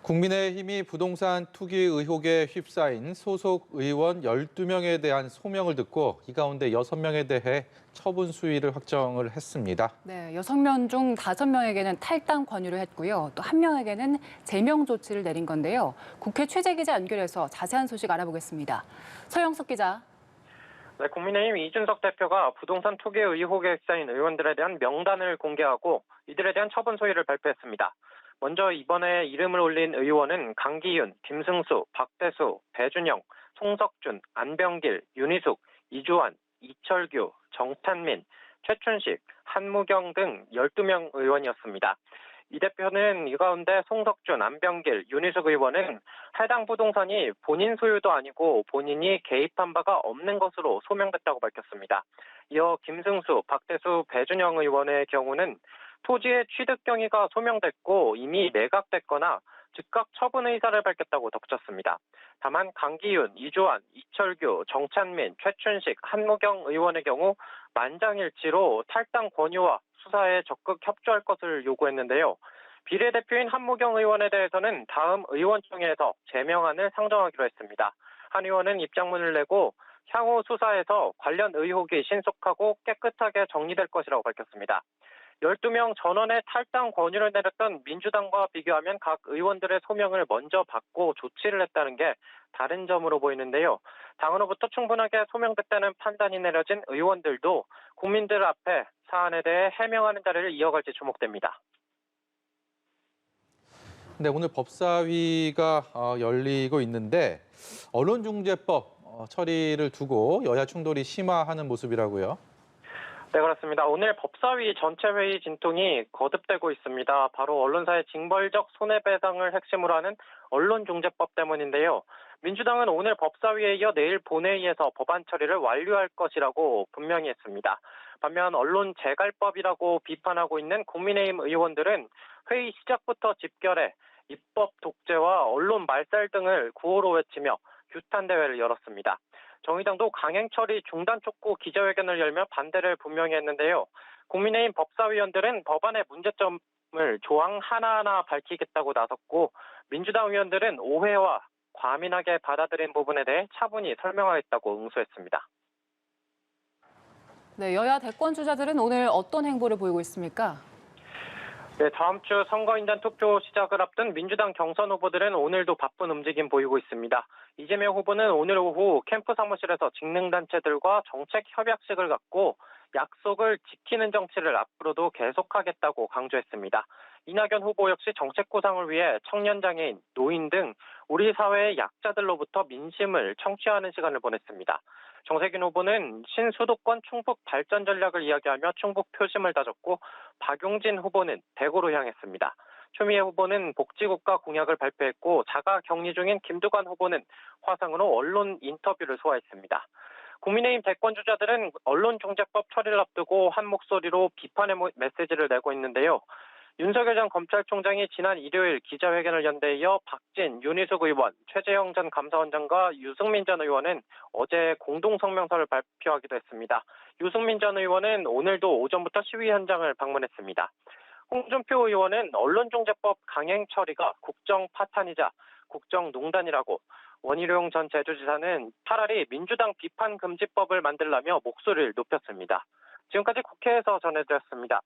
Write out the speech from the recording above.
국민의힘이 부동산 투기 의혹에 휩싸인 소속 의원 12명에 대한 소명을 듣고 이 가운데 6명에 대해 처분 수위를 확정을 했습니다. 네, 6명 중 5명에게는 탈당 권유를 했고요. 또 1명에게는 제명 조치를 내린 건데요. 국회 취재기자 연결해서 자세한 소식 알아보겠습니다. 서영석 기자. 네, 국민의힘 이준석 대표가 부동산 투기 의혹에 휩싸인 의원들에 대한 명단을 공개하고 이들에 대한 처분 소위를 발표했습니다. 먼저 이번에 이름을 올린 의원은 강기윤, 김승수, 박대수, 배준영, 송석준, 안병길, 윤희숙, 이주환, 이철규, 정찬민, 최춘식, 한무경 등 12명 의원이었습니다. 이 대표는 이 가운데 송석준, 안병길, 윤희숙 의원은 해당 부동산이 본인 소유도 아니고 본인이 개입한 바가 없는 것으로 소명됐다고 밝혔습니다. 이어 김승수, 박대수, 배준영 의원의 경우는 토지의 취득 경위가 소명됐고 이미 매각됐거나 즉각 처분 의사를 밝혔다고 덧붙였습니다. 다만 강기윤, 이주환, 이철규, 정찬민, 최춘식, 한무경 의원의 경우 만장일치로 탈당 권유와 수사에 적극 협조할 것을 요구했는데요. 비례대표인 한무경 의원에 대해서는 다음 의원총회에서 제명안을 상정하기로 했습니다. 한 의원은 입장문을 내고 향후 수사에서 관련 의혹이 신속하고 깨끗하게 정리될 것이라고 밝혔습니다. 12명 전원의 탈당 권유를 내렸던 민주당과 비교하면 각 의원들의 소명을 먼저 받고 조치를 했다는 게 다른 점으로 보이는데요. 당으로부터 충분하게 소명됐다는 판단이 내려진 의원들도 국민들 앞에 사안에 대해 해명하는 자리를 이어갈지 주목됩니다. 네, 오늘 법사위가 열리고 있는데 언론중재법 처리를 두고 여야 충돌이 심화하는 모습이라고요. 네, 그렇습니다. 오늘 법사위 전체 회의 진통이 거듭되고 있습니다. 바로 언론사의 징벌적 손해배상을 핵심으로 하는 언론중재법 때문인데요. 민주당은 오늘 법사위에 이어 내일 본회의에서 법안 처리를 완료할 것이라고 분명히 했습니다. 반면 언론재갈법이라고 비판하고 있는 국민의힘 의원들은 회의 시작부터 집결해 입법 독재와 언론 말살 등을 구호로 외치며 규탄 대회를 열었습니다. 정의당도 강행 처리 중단 촉구 기자회견을 열며 반대를 분명히 했는데요. 국민의힘 법사위원들은 법안의 문제점을 조항 하나하나 밝히겠다고 나섰고 민주당 의원들은 오해와 과민하게 받아들인 부분에 대해 차분히 설명하겠다고 응수했습니다. 네, 여야 대권 주자들은 오늘 어떤 행보를 보이고 있습니까? 네, 다음 주 선거인단 투표 시작을 앞둔 민주당 경선 후보들은 오늘도 바쁜 움직임 보이고 있습니다. 이재명 후보는 오늘 오후 캠프 사무실에서 직능단체들과 정책 협약식을 갖고 약속을 지키는 정치를 앞으로도 계속하겠다고 강조했습니다. 이낙연 후보 역시 정책 구상을 위해 청년 장애인, 노인 등 우리 사회의 약자들로부터 민심을 청취하는 시간을 보냈습니다. 정세균 후보는 신수도권 충북 발전 전략을 이야기하며 충북 표심을 다졌고 박용진 후보는 대구로 향했습니다. 추미애 후보는 복지국가 공약을 발표했고 자가 격리 중인 김두관 후보는 화상으로 언론 인터뷰를 소화했습니다. 국민의힘 대권 주자들은 언론중재법 처리를 앞두고 한 목소리로 비판의 메시지를 내고 있는데요. 윤석열 전 검찰총장이 지난 일요일 기자회견을 연 데 이어 박진, 윤희숙 의원, 최재형 전 감사원장과 유승민 전 의원은 어제 공동성명서를 발표하기도 했습니다. 유승민 전 의원은 오늘도 오전부터 시위 현장을 방문했습니다. 홍준표 의원은 언론중재법 강행 처리가 국정 파탄이자 국정농단이라고, 원희룡 전 제주지사는 차라리 민주당 비판금지법을 만들라며 목소리를 높였습니다. 지금까지 국회에서 전해드렸습니다.